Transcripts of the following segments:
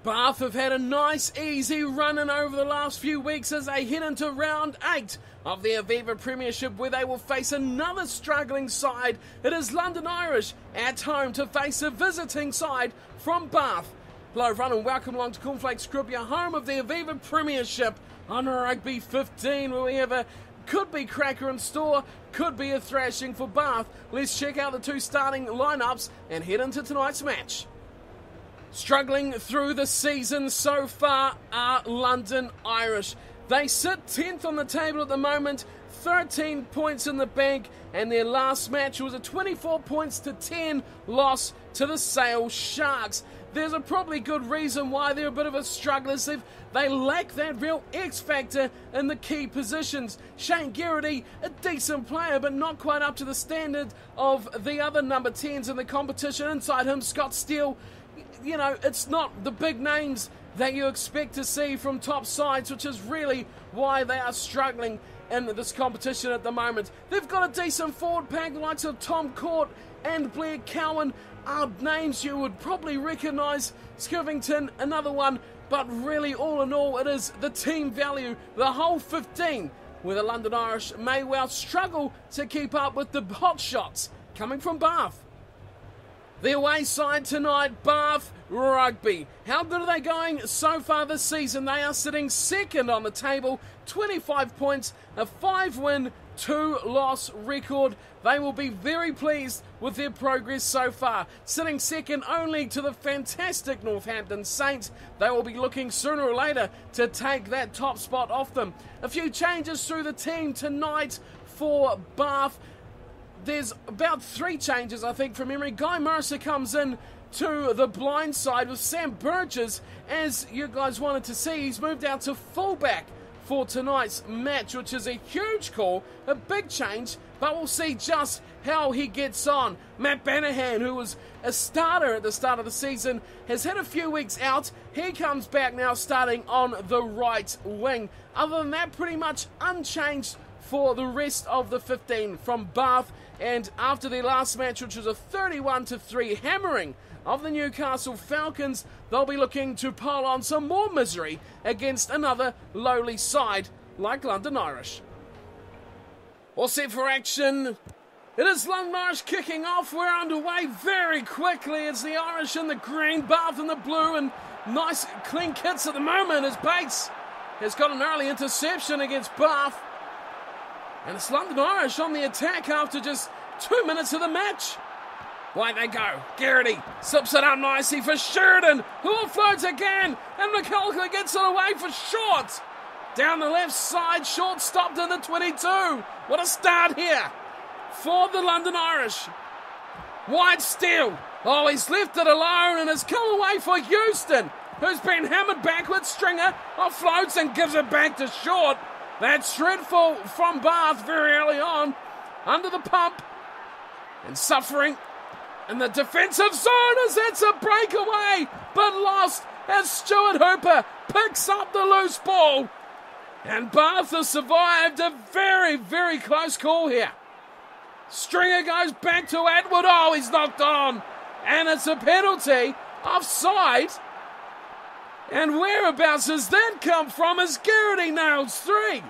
Bath have had a nice, easy run-in over the last few weeks as they head into round 8 of the Aviva Premiership, where they will face another struggling side. It is London Irish at home to face a visiting side from Bath. Hello everyone and welcome along to Cornflakes Rugby, home of the Aviva Premiership on Rugby 15, where we have a could-be cracker in store, could be a thrashing for Bath. Let's check out the two starting lineups and head into tonight's match. Struggling through the season so far are London Irish. They sit 10th on the table at the moment, 13 points in the bank, and their last match was a 24 points to 10 loss to the Sale Sharks. There's a probably good reason why they're a bit of a struggle. They lack that real X factor in the key positions. Shane Garrity, a decent player, but not quite up to the standard of the other number 10s in the competition. Inside him, Scott Steele. You know, it's not the big names that you expect to see from top sides, which is really why they are struggling in this competition at the moment. They've got a decent forward pack, the likes of Tom Court and Blair Cowan are names you would probably recognise. Skivington, another one, but really all in all it is the team value, the whole 15, where the London Irish may well struggle to keep up with the hot shots coming from Bath. The away side tonight, Bath Rugby. How good are they going so far this season? They are sitting second on the table, 25 points, a 5-win, 2-loss record. They will be very pleased with their progress so far. Sitting second only to the fantastic Northampton Saints. They will be looking sooner or later to take that top spot off them. A few changes through the team tonight for Bath. There's about 3 changes, I think, from memory. Guy Morrison comes in to the blind side with Sam Burgess, as you guys wanted to see. He's moved out to fullback for tonight's match, which is a huge call, a big change, but we'll see just how he gets on. Matt Banahan, who was a starter at the start of the season, has had a few weeks out. He comes back now starting on the right wing. Other than that, pretty much unchanged for the rest of the 15 from Bath. And after their last match, which was a 31-3 hammering of the Newcastle Falcons, they'll be looking to pile on some more misery against another lowly side like London Irish. All set for action. It is London Irish kicking off. We're underway very quickly. It's the Irish in the green, Bath in the blue, and nice clean kits at the moment as Bates has got an early interception against Bath. And it's London Irish on the attack after just 2 minutes of the match. Away they go. Garrity slips it up nicely for Sheridan, who offloads again. And McCullough gets it away for Short. Down the left side, Short stopped in the 22. What a start here for the London Irish. Wide Steele. Oh, he's left it alone and has come away for Houston, who's been hammered backwards. Stringer offloads and gives it back to Short. That's dreadful from Bath very early on. Under the pump. And suffering in the defensive zone as that's a breakaway. But lost as Stuart Hooper picks up the loose ball. And Bath has survived a very, very close call here. Stringer goes back to Atwood. Oh, he's knocked on. And it's a penalty. Offside. And whereabouts has that come from as Garrity nails 3?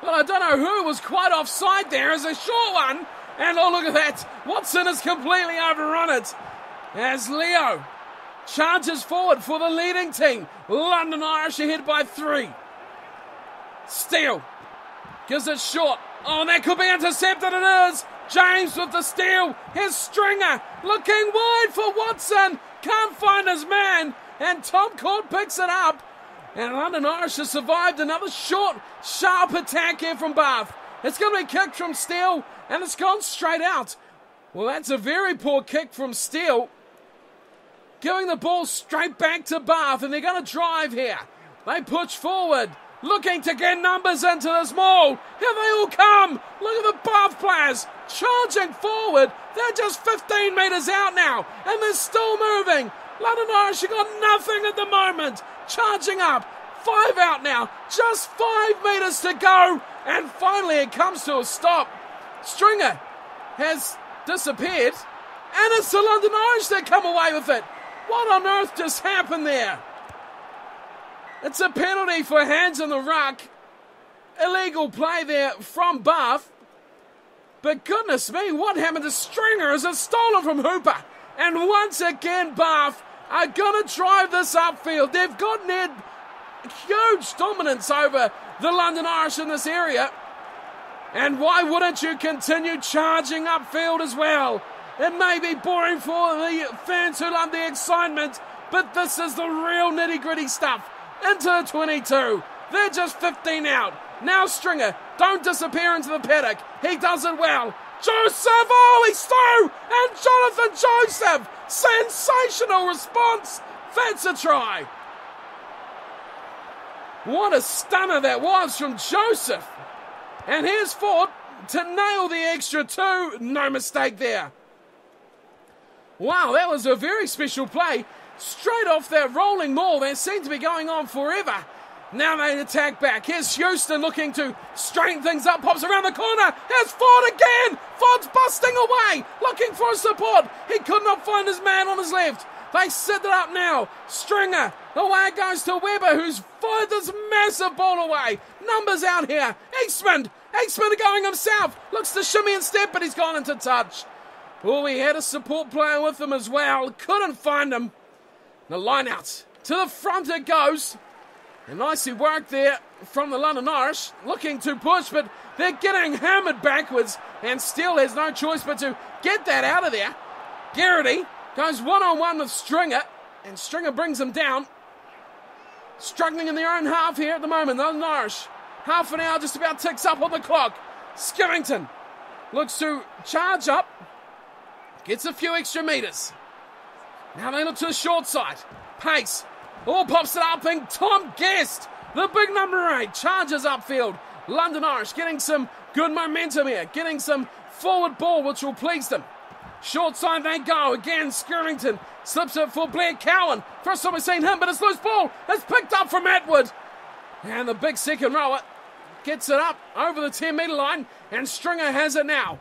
Well, I don't know who was quite offside there. It's a short one. And oh, look at that. Watson has completely overrun it as Leo charges forward for the leading team. London Irish ahead by 3. Steele gives it short. Oh, and that could be intercepted. It is. James with the steal. Here's Stringer looking wide for Watson. Can't find his man, and Tom Court picks it up. And London Irish has survived another short, sharp attack here from Bath. It's going to be kicked from Steele, and it's gone straight out. Well, that's a very poor kick from Steele. Giving the ball straight back to Bath, and they're going to drive here. They push forward, looking to get numbers into this maul. Here they all come. Look at the Bath players charging forward. They're just 15 metres out now, and they're still moving. London Irish have got nothing at the moment. Charging up. 5 out now. Just 5 metres to go. And finally it comes to a stop. Stringer has disappeared. And it's the London Irish that come away with it. What on earth just happened there? It's a penalty for hands on the ruck. Illegal play there from Bath. But goodness me, what happened to Stringer? Is it stolen from Hooper? And once again, Bath are going to drive this upfield. They've got near huge dominance over the London Irish in this area. And why wouldn't you continue charging upfield as well? It may be boring for the fans who love the excitement, but this is the real nitty-gritty stuff. Into the 22. They're just 15 out. Now Stringer, don't disappear into the paddock. He does it well. Joseph, oh, he's through! And Jonathan Joseph, sensational response. That's a try. What a stunner that was from Joseph. And here's Ford to nail the extra 2. No mistake there. Wow, that was a very special play. Straight off that rolling maul that seemed to be going on forever. Now they attack back. Here's Houston looking to straighten things up. Pops around the corner. Here's Ford again. Ford's busting away. Looking for support. He could not find his man on his left. They set it up now. Stringer. Away it goes to Weber, who's fired this massive ball away. Numbers out here. Eastman going himself. Looks to shimmy and step, but he's gone into touch. Oh, he had a support player with him as well. Couldn't find him. The line out. To the front it goes. And nicely worked there from the London Irish. Looking to push, but they're getting hammered backwards. And Steele has no choice but to get that out of there. Garrity goes one-on-one with Stringer. And Stringer brings him down. Struggling in their own half here at the moment. The London Irish. Half an hour just about ticks up on the clock. Skivington looks to charge up. Gets a few extra metres. Now they look to the short side. Pace. Oh, pops it up, and Tom Guest, the big number 8, charges upfield. London Irish getting some good momentum here. Getting some forward ball, which will please them. Short side they go. Again, Skirrington slips it for Blair Cowan. First time we've seen him, but it's loose ball. It's picked up from Atwood. And the big second rower gets it up over the 10-metre line, and Stringer has it now.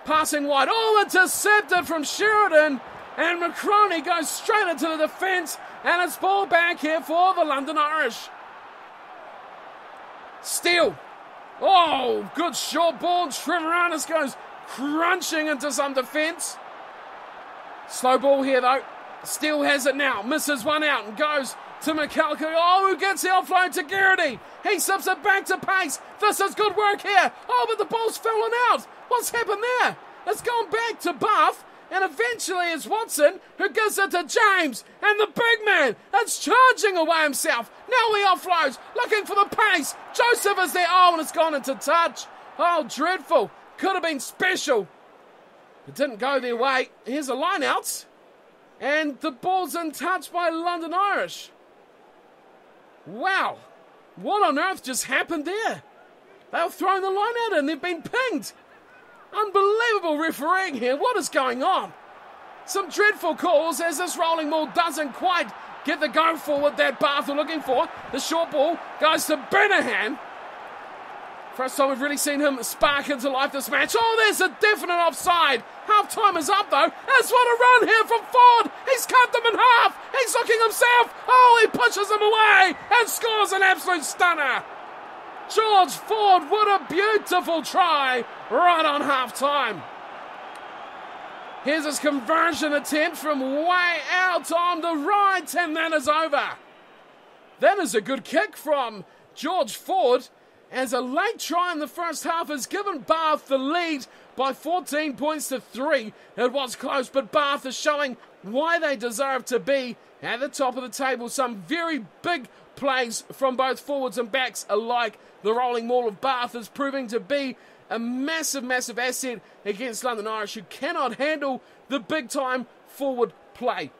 Passing wide. Oh, intercepted from Sheridan. And McCroney goes straight into the defence. And it's ball back here for the London Irish. Steele. Oh, good short ball. Tremoranis goes crunching into some defence. Slow ball here though. Steele has it now. Misses one out and goes to McCulloch. Oh, who gets the offload to Garrity. He slips it back to Pace. This is good work here. Oh, but the ball's fallen out. What's happened there? It's gone back to Bath. And eventually it's Watson who gives it to James. And the big man is charging away himself. Now he offloads, looking for the pace. Joseph is there. Oh, and it's gone into touch. Oh, dreadful. Could have been special. It didn't go their way. Here's a line out. And the ball's in touch by London Irish. Wow. What on earth just happened there? They were throwing the line out and they've been pinged. Unbelievable refereeing here. What is going on? Some dreadful calls as this rolling ball doesn't quite get the go forward that Bath are looking for. The short ball goes to Benahan. First time we've really seen him spark into life this match. Oh, there's a definite offside. Half time is up though. That's what a run here from Ford. He's cut them in half. He's looking himself. Oh, he pushes them away and scores an absolute stunner. George Ford, what a beautiful try right on half-time. Here's his conversion attempt from way out on the right, and that is over. That is a good kick from George Ford, as a late try in the first half has given Bath the lead by 14 points to 3. It was close, but Bath is showing why they deserve to be at the top of the table. Some very big plays from both forwards and backs alike. The rolling maul of Bath is proving to be a massive, massive asset against London Irish, who cannot handle the big-time forward play.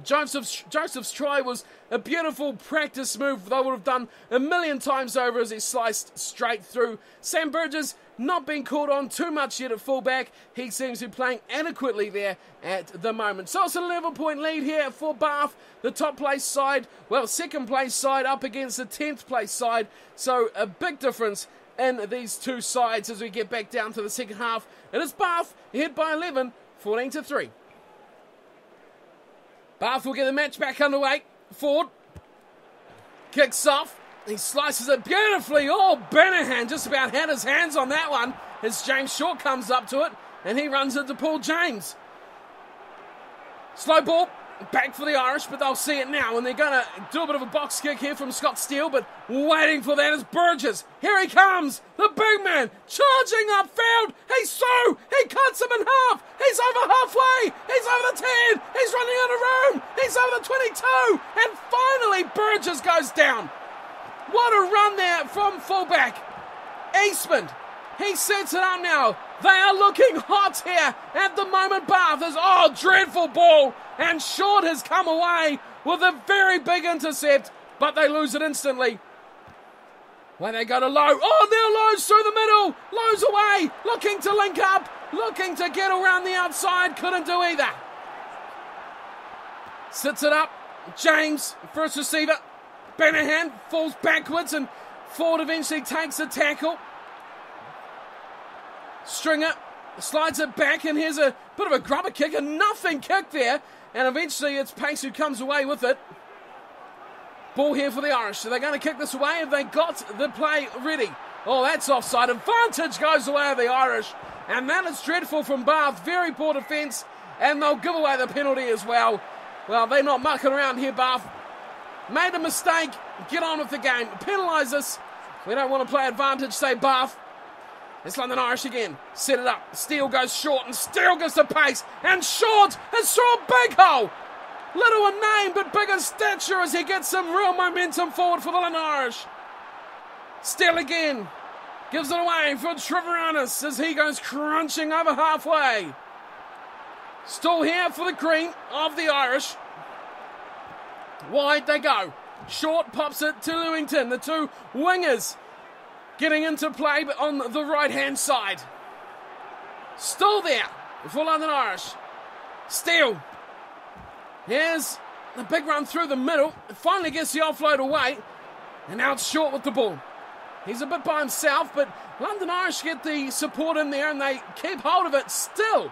Joseph's try was a beautiful practice move they would have done a million times over as he sliced straight through. Sam Burgess not being called on too much yet at fullback. He seems to be playing adequately there at the moment. So it's an 11-point lead here for Bath. The top place side, well, second place side up against the 10th place side. So a big difference in these two sides as we get back down to the second half. It is Bath ahead by 11, 14-3. Bath will get the match back underway. Ford kicks off. He slices it beautifully. Oh, Banahan just about had his hands on that one as James Short comes up to it and he runs into Paul James. Slow ball. Back for the Irish, but they'll see it now, and they're going to do a bit of a box kick here from Scott Steele, but waiting for that is Burgess. Here he comes, the big man, charging upfield. He's through. He cuts him in half. He's over halfway. He's over the 10. He's running out of room. He's over the 22, and finally Burgess goes down. What a run there from fullback. Eastman, he sets it up now. They are looking hot here at the moment. Bath is, dreadful ball. And Short has come away with a very big intercept, but they lose it instantly. When they go to Lowe. Oh, now Lowe's through the middle. Lowe's away, looking to link up, looking to get around the outside. Couldn't do either. Sits it up. James, first receiver. Banahan falls backwards and Ford eventually takes the tackle. Stringer slides it back, and here's a bit of a grubber kick, a nothing kick there, and eventually it's Pace who comes away with it. Ball here for the Irish. So they're going to kick this away. Have they got the play ready? Oh, that's offside. Advantage goes away of the Irish, and that is dreadful from Bath. Very poor defence, and they'll give away the penalty as well. Well, they're not mucking around here, Bath. Made a mistake. Get on with the game. Penalise us. We don't want to play advantage, say Bath. It's London Irish again. Set it up. Steele goes short, and Steele gets the pace. And Short has thrown a big hole. Little in name, but big in stature as he gets some real momentum forward for the London Irish. Steele again. Gives it away for Trevorianis as he goes crunching over halfway. Still here for the green of the Irish. Wide they go. Short pops it to Lewington. The two wingers getting into play on the right-hand side. Still there for London Irish. Steele. Here's the big run through the middle. Finally gets the offload away. And now it's Short with the ball. He's a bit by himself, but London Irish get the support in there and they keep hold of it still.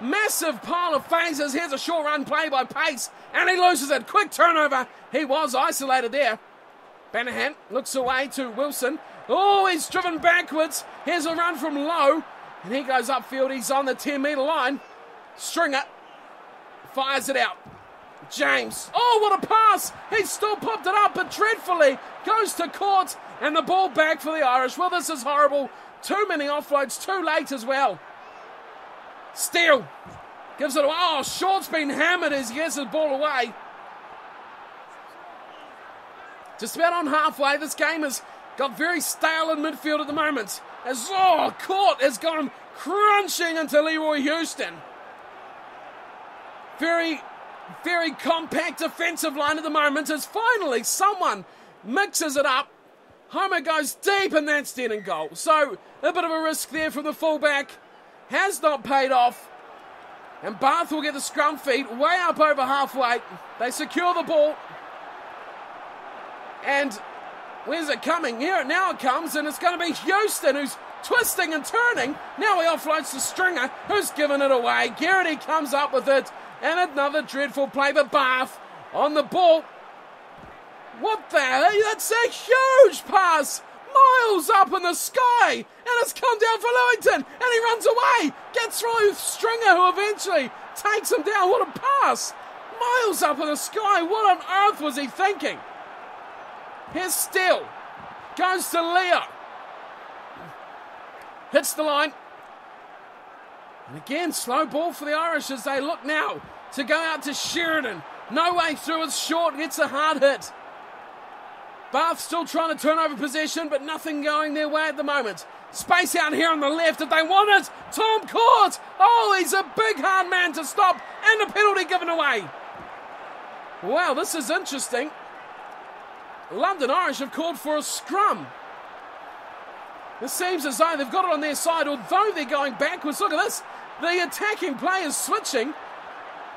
Massive pile of phases. Here's a short run play by Pace, and he loses it. Quick turnover. He was isolated there. Banahan looks away to Wilson. Oh, he's driven backwards. Here's a run from Lowe, and he goes upfield. He's on the 10-metre line. Stringer fires it out. James. Oh, what a pass. He still popped it up, but dreadfully goes to court, and the ball back for the Irish. Well, this is horrible. Too many offloads, too late as well. Steele gives it away. Oh, Short's been hammered as he gets the ball away. Just about on halfway. This game has got very stale in midfield at the moment. As Court has gone crunching into Leroy Houston. Very, very compact defensive line at the moment as finally someone mixes it up. Homer goes deep and that's dead in goal. So a bit of a risk there from the fullback. Has not paid off. And Bath will get the scrum feed way up over halfway. They secure the ball. And where's it coming? Here now it comes, and it's going to be Houston who's twisting and turning. Now he offloads to Stringer, who's given it away. Garrity comes up with it, and another dreadful play by Bath on the ball. What the hell? That's a huge pass! Miles up in the sky, and it's come down for Lewington, and he runs away, gets through Stringer, who eventually takes him down. What a pass! Miles up in the sky. What on earth was he thinking? Here's Steele, goes to Leo, hits the line, and again slow ball for the Irish as they look now to go out to Sheridan. No way through, it's Short, gets a hard hit. Bath still trying to turn over possession, but nothing going their way at the moment. Space out here on the left if they want it. Tom Court. Oh, he's a big hard man to stop, and a penalty given away. Wow, this is interesting. London Irish have called for a scrum. It seems as though they've got it on their side, although they're going backwards. Look at this. The attacking play is switching,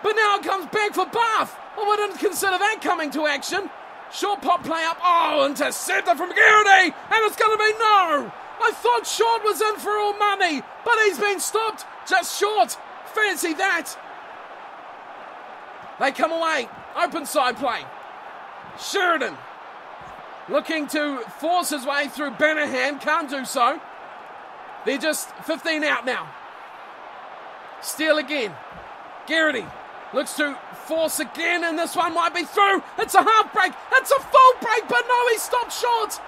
but now it comes back for Bath. Oh, I didn't consider that coming to action. Short pop play up. Oh, intercepted from Garrity, and it's going to be no. I thought Short was in for all money, but he's been stopped just short. Fancy that. They come away. Open side play. Sheridan looking to force his way through Bannerham. Can't do so. They're just 15 out now. Steele again. Garrity looks to force again, and this one might be through. It's a half break. It's a full break, but no, he stopped short.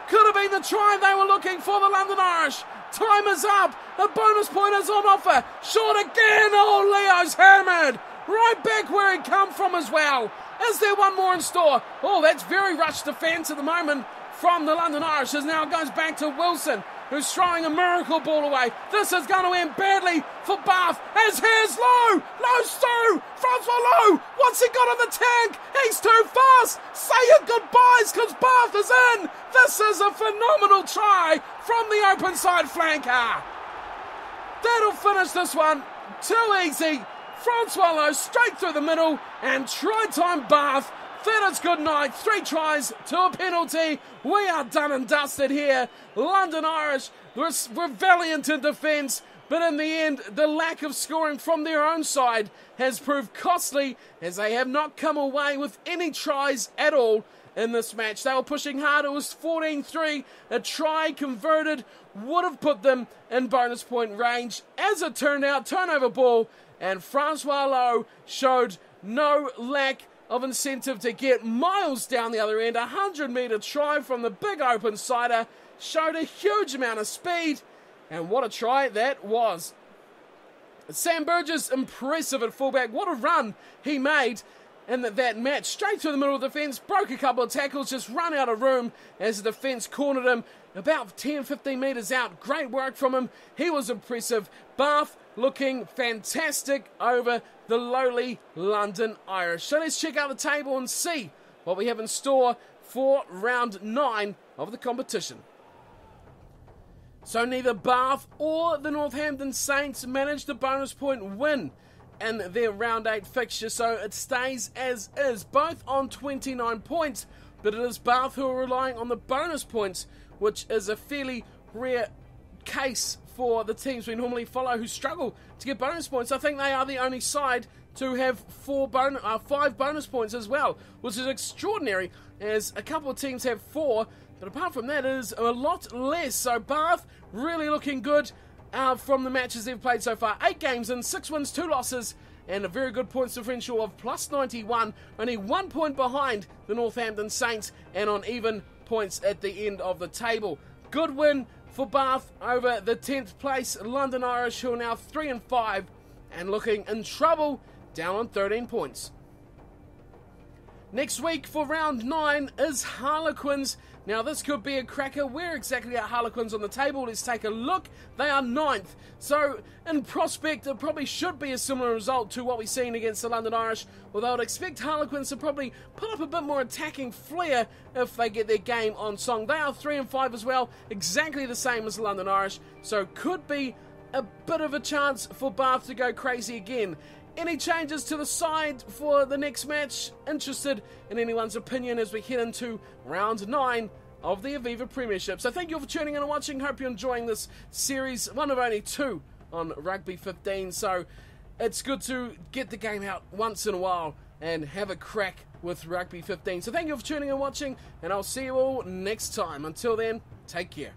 Could have been the try they were looking for, the London Irish. Time is up. A bonus point is on offer. Short again. Oh, Leo's hammered. Right back where he come from as well. Is there one more in store? Oh, that's very rushed defence at the moment from the London Irish, as now goes back to Wilson, who's throwing a miracle ball away. This is going to end badly for Bath, as here's Lowe. Lowe's through. Francois Lowe. What's he got in the tank? He's too fast. Say your goodbyes, because Bath is in. This is a phenomenal try from the open side flanker. That'll finish this one. Too easy. Francois Lowe straight through the middle, and try time Bath. That is good night. 3 tries to a penalty. We are done and dusted here. London Irish were valiant in defence, but in the end, the lack of scoring from their own side has proved costly, as they have not come away with any tries at all in this match. They were pushing hard. It was 14-3. A try converted would have put them in bonus point range. As it turned out, turnover ball, and Francois Lowe showed no lack of incentive to get miles down the other end. A 100-metre try from the big open sider showed a huge amount of speed, and what a try that was. Sam Burgess, impressive at fullback. What a run he made in that match. Straight through the middle of the defence, broke a couple of tackles, just run out of room as the defence cornered him about 10-15 metres out. Great work from him. He was impressive. Bath looking fantastic over the lowly London Irish. So let's check out the table and see what we have in store for round 9 of the competition. So neither Bath or the Northampton Saints managed a bonus point win in their round 8 fixture, so it stays as is, both on 29 points, but it is Bath who are relying on the bonus points, which is a fairly rare case for the teams we normally follow who struggle to get bonus points. I think they are the only side to have 5 bonus points as well, which is extraordinary, as a couple of teams have 4, but apart from that, it is a lot less. So Bath really looking good from the matches they've played so far. 8 games in, 6 wins, 2 losses, and a very good points differential of plus 91, only 1 point behind the Northampton Saints, and on even points at the end of the table. Good win for Bath over the 10th place London Irish, who are now 3-5 and looking in trouble, down on 13 points. Next week for round 9 is Harlequins. Now this could be a cracker. Where exactly are Harlequins on the table? Let's take a look. They are 9th. So in prospect, it probably should be a similar result to what we've seen against the London Irish, although I'd expect Harlequins to probably put up a bit more attacking flair if they get their game on song. They are 3-5 as well, exactly the same as the London Irish, so could be a bit of a chance for Bath to go crazy again. Any changes to the side for the next match? Interested in anyone's opinion as we head into round 9 of the Aviva Premiership. So thank you all for tuning in and watching. Hope you're enjoying this series, one of only 2 on Rugby 15. So it's good to get the game out once in a while and have a crack with Rugby 15. So thank you all for tuning in and watching, and I'll see you all next time. Until then, take care.